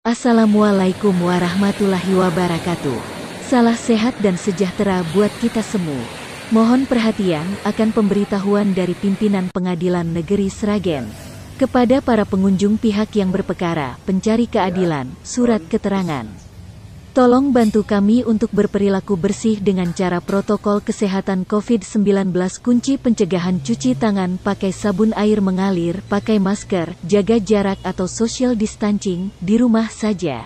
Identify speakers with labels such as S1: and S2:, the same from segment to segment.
S1: Assalamualaikum warahmatullahi wabarakatuh. Salam sehat dan sejahtera buat kita semua. Mohon perhatian akan pemberitahuan dari pimpinan Pengadilan Negeri Sragen. Kepada para pengunjung pihak yang berperkara, pencari keadilan, surat keterangan. Tolong bantu kami untuk berperilaku bersih dengan cara protokol kesehatan COVID-19. Kunci pencegahan: cuci tangan pakai sabun air mengalir, pakai masker, jaga jarak atau social distancing, di rumah saja.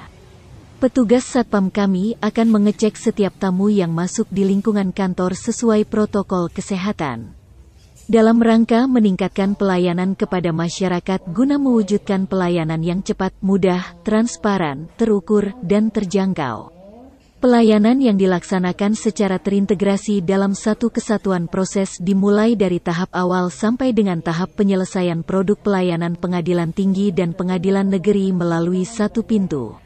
S1: Petugas satpam kami akan mengecek setiap tamu yang masuk di lingkungan kantor sesuai protokol kesehatan. Dalam rangka meningkatkan pelayanan kepada masyarakat guna mewujudkan pelayanan yang cepat, mudah, transparan, terukur, dan terjangkau. Pelayanan yang dilaksanakan secara terintegrasi dalam satu kesatuan proses dimulai dari tahap awal sampai dengan tahap penyelesaian produk pelayanan pengadilan tinggi dan pengadilan negeri melalui satu pintu.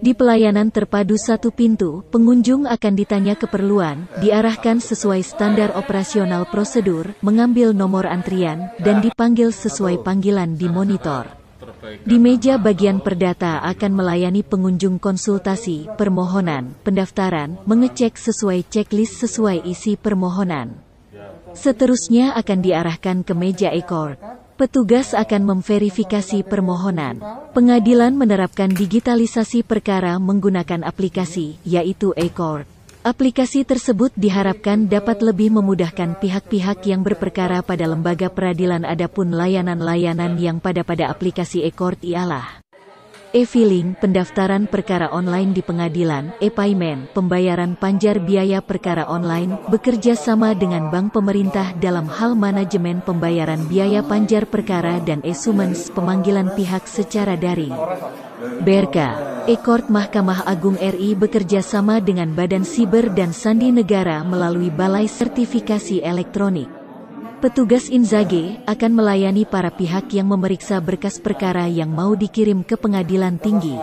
S1: Di pelayanan terpadu satu pintu, pengunjung akan ditanya keperluan, diarahkan sesuai standar operasional prosedur, mengambil nomor antrian, dan dipanggil sesuai panggilan di monitor. Di meja bagian perdata akan melayani pengunjung konsultasi, permohonan, pendaftaran, mengecek sesuai checklist sesuai isi permohonan. Seterusnya akan diarahkan ke meja e-court. Petugas akan memverifikasi permohonan. Pengadilan menerapkan digitalisasi perkara menggunakan aplikasi, yaitu e-court. Aplikasi tersebut diharapkan dapat lebih memudahkan pihak-pihak yang berperkara pada lembaga peradilan. Adapun layanan-layanan yang pada aplikasi e-court ialah e-filing, pendaftaran perkara online di pengadilan, e-payment, pembayaran panjar biaya perkara online, bekerja sama dengan bank pemerintah dalam hal manajemen pembayaran biaya panjar perkara, dan e-summons, pemanggilan pihak secara daring. BRK, e-court Mahkamah Agung RI bekerja sama dengan Badan Siber dan Sandi Negara melalui Balai Sertifikasi Elektronik. Petugas Inzage akan melayani para pihak yang memeriksa berkas perkara yang mau dikirim ke pengadilan tinggi.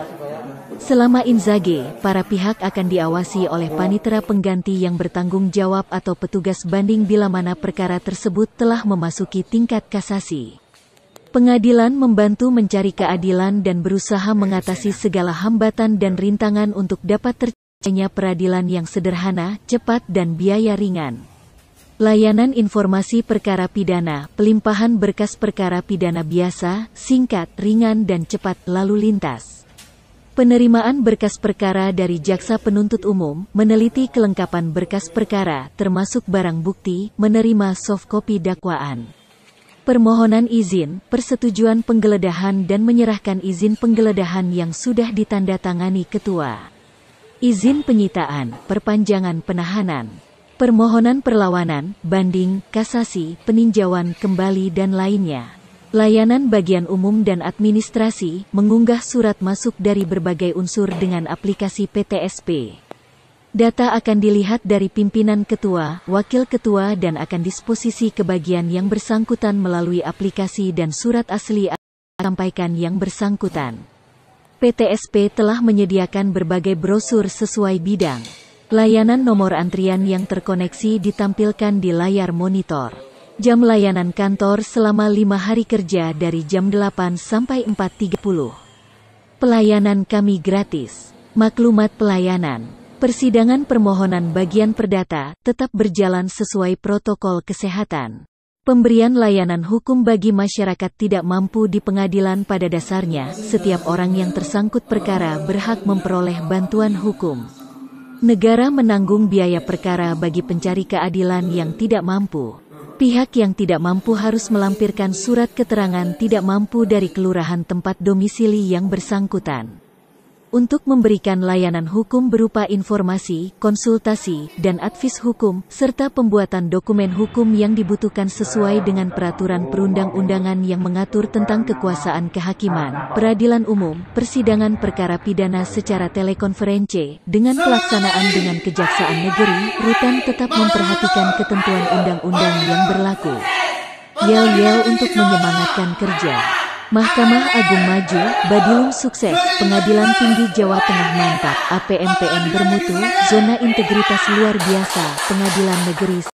S1: Selama Inzage, para pihak akan diawasi oleh panitera pengganti yang bertanggung jawab atau petugas banding bila mana perkara tersebut telah memasuki tingkat kasasi. Pengadilan membantu mencari keadilan dan berusaha mengatasi segala hambatan dan rintangan untuk dapat tercapainya peradilan yang sederhana, cepat, dan biaya ringan. Layanan informasi perkara pidana, pelimpahan berkas perkara pidana biasa, singkat, ringan dan cepat, lalu lintas. Penerimaan berkas perkara dari jaksa penuntut umum, meneliti kelengkapan berkas perkara, termasuk barang bukti, menerima soft copy dakwaan. Permohonan izin, persetujuan penggeledahan dan menyerahkan izin penggeledahan yang sudah ditandatangani ketua. Izin penyitaan, perpanjangan penahanan. Permohonan perlawanan, banding, kasasi, peninjauan kembali dan lainnya. Layanan bagian umum dan administrasi, mengunggah surat masuk dari berbagai unsur dengan aplikasi PTSP. Data akan dilihat dari pimpinan ketua, wakil ketua dan akan disposisi ke bagian yang bersangkutan melalui aplikasi dan surat asli akan disampaikan yang bersangkutan. PTSP telah menyediakan berbagai brosur sesuai bidang. Layanan nomor antrian yang terkoneksi ditampilkan di layar monitor. Jam layanan kantor selama 5 hari kerja dari jam 8 sampai 4.30. Pelayanan kami gratis. Maklumat pelayanan. Persidangan permohonan bagian perdata tetap berjalan sesuai protokol kesehatan. Pemberian layanan hukum bagi masyarakat tidak mampu di pengadilan. Pada dasarnya, setiap orang yang tersangkut perkara berhak memperoleh bantuan hukum. Negara menanggung biaya perkara bagi pencari keadilan yang tidak mampu. Pihak yang tidak mampu harus melampirkan surat keterangan tidak mampu dari kelurahan tempat domisili yang bersangkutan. Untuk memberikan layanan hukum berupa informasi, konsultasi, dan advis hukum, serta pembuatan dokumen hukum yang dibutuhkan sesuai dengan peraturan perundang-undangan yang mengatur tentang kekuasaan kehakiman, peradilan umum, persidangan perkara pidana secara telekonferensi, dengan pelaksanaan dengan Kejaksaan Negeri, Rutan tetap memperhatikan ketentuan undang-undang yang berlaku. Yel-yel untuk menyemangatkan kerja. Mahkamah Agung maju, Badilum sukses, Pengadilan Tinggi Jawa Tengah mantap, APMPN bermutu, zona integritas luar biasa, Pengadilan Negeri